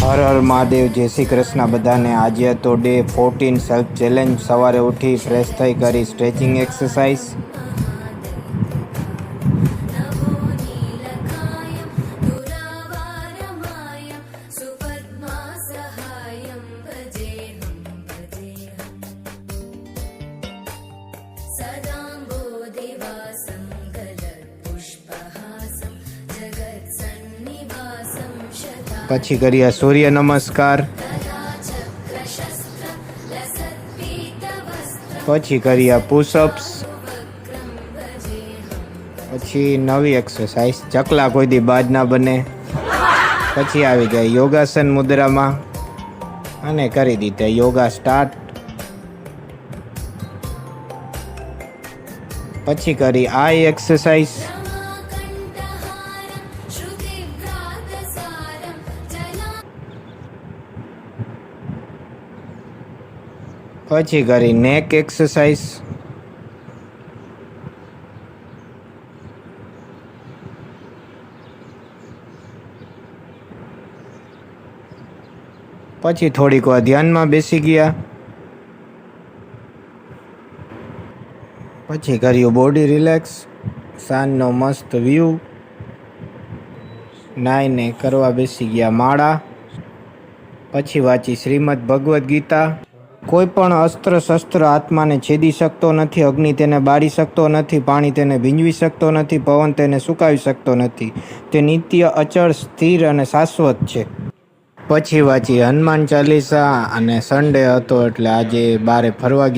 હર હર મહાદેવ, જય શ્રી કૃષ્ણ બધાને। આજે હતો ડે 14 સેલ્ફ ચેલેન્જ। સવારે ઉઠી ફ્રેશ થઈ કરી સ્ટ્રેચિંગ એક્સરસાઇઝ। પછી કર્યા સૂર્ય નમસ્કાર। પછી કર્યા પુશઅપ્સ। પછી નવી એક્સરસાઇઝ ચકલા કોઈ દી બાદ ના બને। પછી આવી ગયા યોગાસન મુદ્રામાં અને કરી દીધા યોગા સ્ટાર્ટ। પછી કરી આ એક્સરસાઇઝ। પછી કરી નેક એક્સરસાઇઝ। પછી થોડીક વાર ધ્યાનમાં બેસી ગયા। પછી કર્યું બોડી રિલેક્સ। સાંજનો મસ્ત વ્યૂ। નાઈને કરવા બેસી ગયા માળા। પછી વાંચી શ્રીમદ ભગવદ્ ગીતા। કોઈ પણ અસ્ત્ર શસ્ત્ર આત્માને છેદી શકતો નથી। અગ્નિ તેને બાળી શકતો નથી। પાણી તેને ભીંજવી શકતો નથી। પવન તેને સુકાવી શકતો નથી। તે નિત્ય, અચળ, સ્થિર અને શાશ્વત છે। પછી વાંચી હનુમાન ચાલીસા અને સન્ડે હતો એટલે આજે બારે ફરવા ગયા।